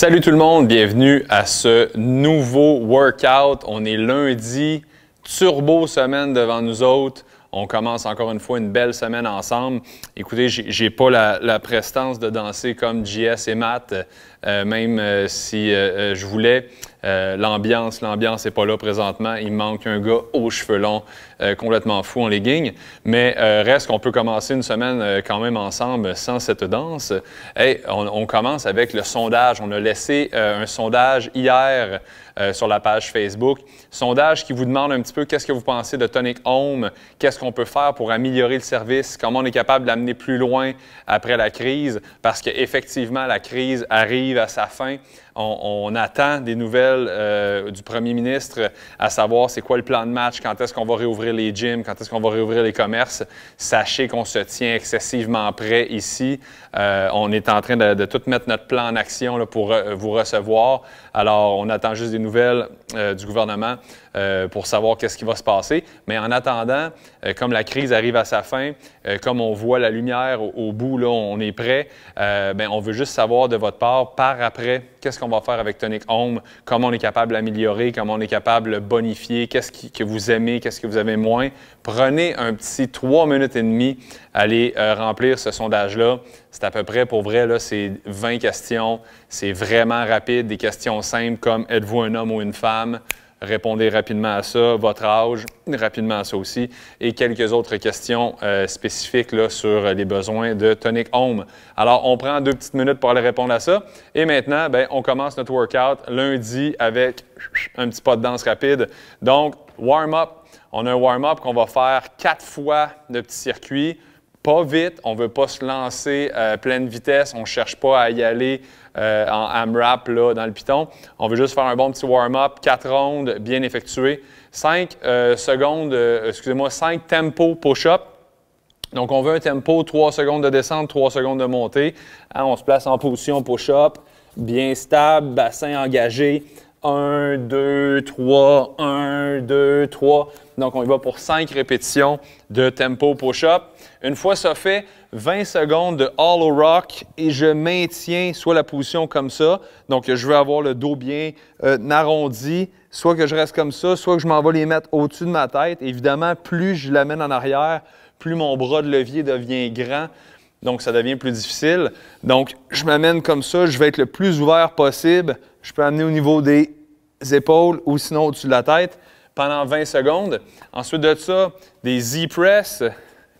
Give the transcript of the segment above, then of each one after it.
Salut tout le monde, bienvenue à ce nouveau workout. On est lundi, turbo semaine devant nous autres. On commence encore une fois une belle semaine ensemble. Écoutez, j'ai pas la prestance de danser comme JS et Matt, même si je voulais. L'ambiance n'est pas là présentement. Il manque un gars aux cheveux longs, complètement fou en legging. Mais reste qu'on peut commencer une semaine quand même ensemble sans cette danse. Hey, on commence avec le sondage. On a laissé un sondage hier sur la page Facebook. Sondage qui vous demande un petit peu qu'est-ce que vous pensez de Tonic Home, qu'est-ce qu'on peut faire pour améliorer le service, comment on est capable de l'amener plus loin après la crise, parce qu'effectivement, la crise arrive à sa fin. On attend des nouvelles du premier ministre à savoir c'est quoi le plan de match, quand est-ce qu'on va réouvrir les gyms, quand est-ce qu'on va réouvrir les commerces. Sachez qu'on se tient excessivement prêt ici. On est en train de tout mettre notre plan en action là, pour vous recevoir. Alors, on attend juste des nouvelles du gouvernement pour savoir qu'est-ce qui va se passer. Mais en attendant, comme la crise arrive à sa fin, comme on voit la lumière au bout, là, on est prêt, on veut juste savoir de votre part, par après, qu'est-ce qu'on va faire avec Tonic Home, comment on est capable de l'améliorer, comment on est capable de le bonifier, qu'est-ce que vous aimez, qu'est-ce que vous aimez moins. Prenez un petit 3 minutes et demie, allez remplir ce sondage-là. C'est à peu près, pour vrai, là, c'est 20 questions. C'est vraiment rapide, des questions simples comme « Êtes-vous un homme ou une femme? » Répondez rapidement à ça, votre âge, rapidement à ça aussi, et quelques autres questions spécifiques là, sur les besoins de Tonic Home. Alors, on prend 2 petites minutes pour aller répondre à ça. Et maintenant, on commence notre workout lundi avec un petit pas de danse rapide. Donc, warm-up. On a un warm-up qu'on va faire 4 fois de petits circuits. Pas vite, on ne veut pas se lancer à pleine vitesse, on ne cherche pas à y aller en AMRAP là, dans le piton. On veut juste faire un bon petit warm-up, 4 rondes bien effectuées, 5 tempo push-up. Donc, on veut un tempo, 3 secondes de descente, 3 secondes de montée. Hein, on se place en position push-up, bien stable, bassin engagé. 1, 2, 3, 1, 2, 3. Donc, on y va pour 5 répétitions de tempo push-up. Une fois ça fait, 20 secondes de hollow rock et je maintiens soit la position comme ça. Donc, je veux avoir le dos bien arrondi, soit que je reste comme ça, soit que je m'en vais les mettre au-dessus de ma tête. Évidemment, plus je l'amène en arrière, plus mon bras de levier devient grand. Donc, ça devient plus difficile. Donc, je m'amène comme ça. Je vais être le plus ouvert possible. Je peux amener au niveau des épaules ou sinon au-dessus de la tête pendant 20 secondes. Ensuite de ça, des Z-press,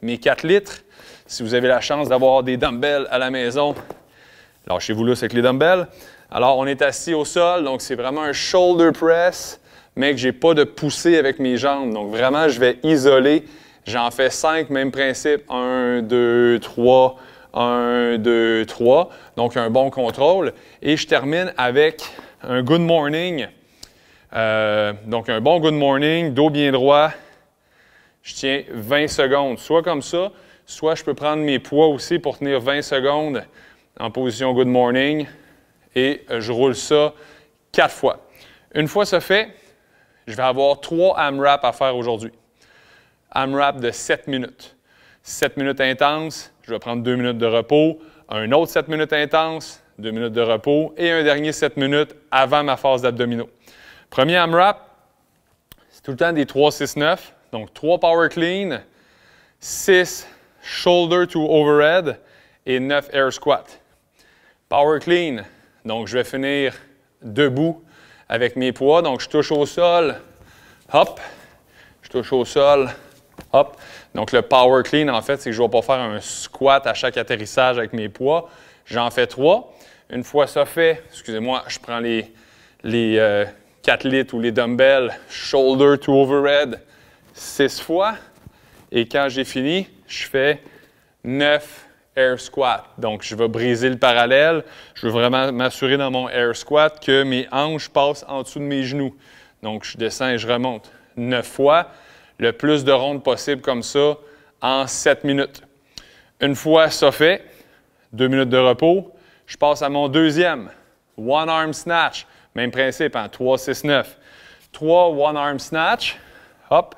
mes 4 litres. Si vous avez la chance d'avoir des dumbbells à la maison, lâchez-vous là avec les dumbbells. Alors, on est assis au sol. Donc, c'est vraiment un shoulder press, mais que je n'ai pas de poussée avec mes jambes. Donc, vraiment, je vais isoler. J'en fais 5, même principe. 1, 2, 3, 1, 2, 3. Donc, un bon contrôle. Et je termine avec un good morning. Donc, un bon good morning, dos bien droit. Je tiens 20 secondes, soit comme ça, soit je peux prendre mes poids aussi pour tenir 20 secondes en position good morning. Et je roule ça 4 fois. Une fois ça fait, je vais avoir 3 AMRAP à faire aujourd'hui. AMRAP de 7 minutes. 7 minutes intenses, je vais prendre 2 minutes de repos, un autre 7 minutes intenses, 2 minutes de repos et un dernier 7 minutes avant ma phase d'abdominaux. Premier AMRAP, c'est tout le temps des 3-6-9, donc 3 power clean, 6 shoulder to overhead et 9 air squat. Power clean, donc je vais finir debout avec mes poids, donc je touche au sol, hop, je touche au sol, hop. Donc, le power clean, en fait, c'est que je ne vais pas faire un squat à chaque atterrissage avec mes poids. J'en fais 3. Une fois ça fait, excusez-moi, je prends les 4 litres ou les dumbbells, shoulder to overhead, 6 fois. Et quand j'ai fini, je fais 9 air squats. Donc, je vais briser le parallèle. Je veux vraiment m'assurer dans mon air squat que mes hanches passent en dessous de mes genoux. Donc, je descends et je remonte 9 fois. Le plus de rondes possible comme ça en 7 minutes. Une fois ça fait, 2 minutes de repos, je passe à mon deuxième. One arm snatch. Même principe, hein? 3, 6, 9. 3 one arm snatch. Hop.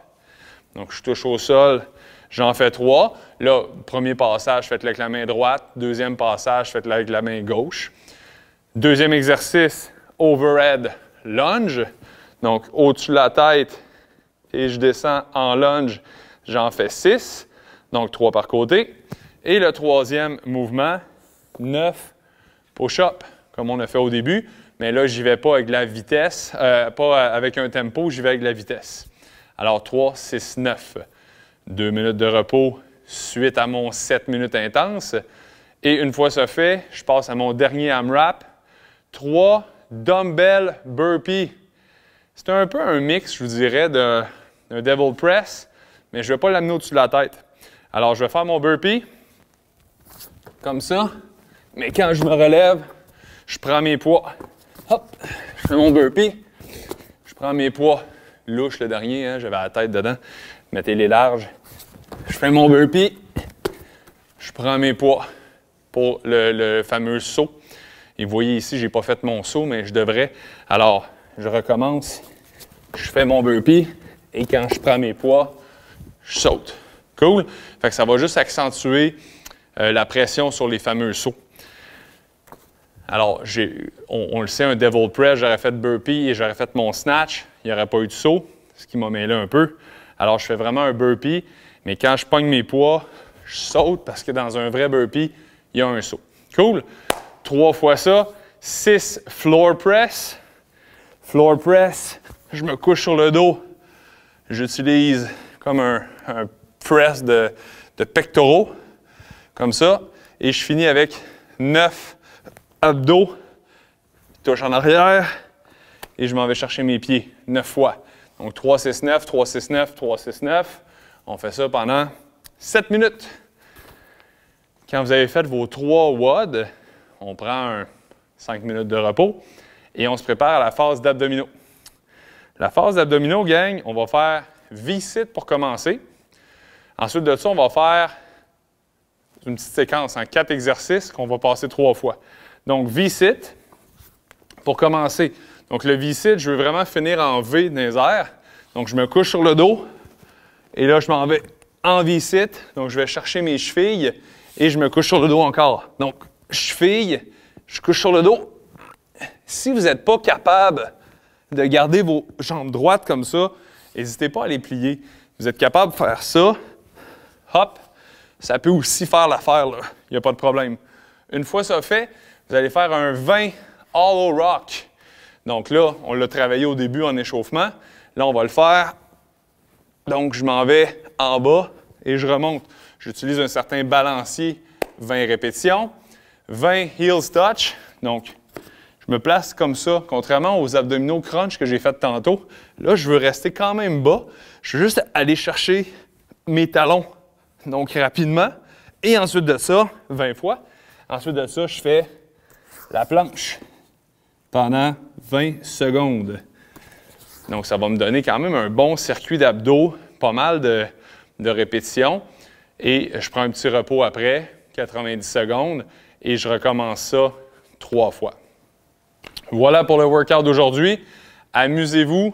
Donc, je touche au sol. J'en fais 3. Là, premier passage, faites-le avec la main droite. Deuxième passage, faites-le avec la main gauche. Deuxième exercice, overhead lunge. Donc, au-dessus de la tête et je descends en lunge, j'en fais 6. Donc, 3 par côté. Et le troisième mouvement, 9 push-up, comme on a fait au début. Mais là, je n'y vais pas avec la vitesse, pas avec un tempo, j'y vais avec la vitesse. Alors, 3, 6, 9. 2 minutes de repos suite à mon 7 minutes intense. Et une fois ça fait, je passe à mon dernier AMRAP. 3 dumbbell burpees. C'est un peu un mix, je vous dirais, d'un devil press, mais je ne vais pas l'amener au-dessus de la tête. Alors, je vais faire mon burpee, comme ça, mais quand je me relève, je prends mes poids. Hop, je fais mon burpee, je prends mes poids. Louche le dernier, hein, j'avais la tête dedans. Mettez-les larges. Je fais mon burpee, je prends mes poids pour le fameux saut. Et vous voyez ici, je n'ai pas fait mon saut, mais je devrais. Alors, je recommence, je fais mon burpee et quand je prends mes poids, je saute. Cool? Fait que ça va juste accentuer la pression sur les fameux sauts. Alors, on le sait, un devil press, j'aurais fait burpee et j'aurais fait mon snatch, il n'y aurait pas eu de saut, ce qui m'a mêlé un peu. Alors, je fais vraiment un burpee, mais quand je pogne mes poids, je saute parce que dans un vrai burpee, il y a un saut. Cool? 3 fois ça. 6 floor press. Floor press, je me couche sur le dos. J'utilise comme un press de pectoraux, comme ça. Et je finis avec 9 abdos, touche en arrière, et je m'en vais chercher mes pieds 9 fois. Donc 3, 6, 9, 3, 6, 9, 3, 6, 9. On fait ça pendant 7 minutes. Quand vous avez fait vos 3 WOD, on prend 5 minutes de repos et on se prépare à la phase d'abdominaux. La phase d'abdominaux, gang, on va faire V-sit pour commencer. Ensuite de ça, on va faire une petite séquence en 4 exercices qu'on va passer 3 fois. Donc, V-sit pour commencer. Donc, le V-sit, je veux vraiment finir en V dans les airs. Donc, je me couche sur le dos et là, je m'en vais en V-sit. Donc, je vais chercher mes chevilles et je me couche sur le dos encore. Donc, cheville, je couche sur le dos. Si vous n'êtes pas capable de garder vos jambes droites comme ça, n'hésitez pas à les plier. Vous êtes capable de faire ça. Hop, ça peut aussi faire l'affaire, là. Il n'y a pas de problème. Une fois ça fait, vous allez faire un 20 hollow rock. Donc là, on l'a travaillé au début en échauffement. Là, on va le faire. Donc, je m'en vais en bas et je remonte. J'utilise un certain balancier, 20 répétitions. 20 heels touch. Donc, je me place comme ça, contrairement aux abdominaux crunch que j'ai fait tantôt. Là, je veux rester quand même bas. Je veux juste aller chercher mes talons, donc rapidement. Et ensuite de ça, 20 fois. Ensuite de ça, je fais la planche pendant 20 secondes. Donc, ça va me donner quand même un bon circuit d'abdos, pas mal de répétitions. Et je prends un petit repos après, 90 secondes, et je recommence ça 3 fois. Voilà pour le workout d'aujourd'hui. Amusez-vous,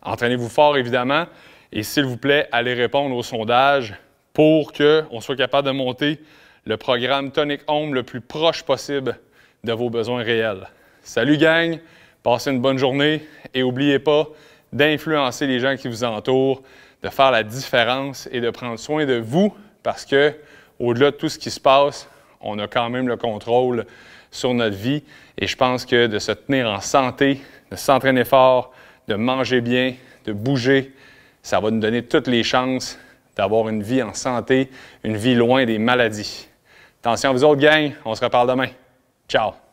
entraînez-vous fort évidemment, et s'il vous plaît, allez répondre au sondage pour qu'on soit capable de monter le programme Tonic Home le plus proche possible de vos besoins réels. Salut gang, passez une bonne journée et n'oubliez pas d'influencer les gens qui vous entourent, de faire la différence et de prendre soin de vous parce que au-delà de tout ce qui se passe, on a quand même le contrôle sur notre vie et je pense que de se tenir en santé, de s'entraîner fort, de manger bien, de bouger, ça va nous donner toutes les chances d'avoir une vie en santé, une vie loin des maladies. Attention à vous autres, gang, on se reparle demain. Ciao!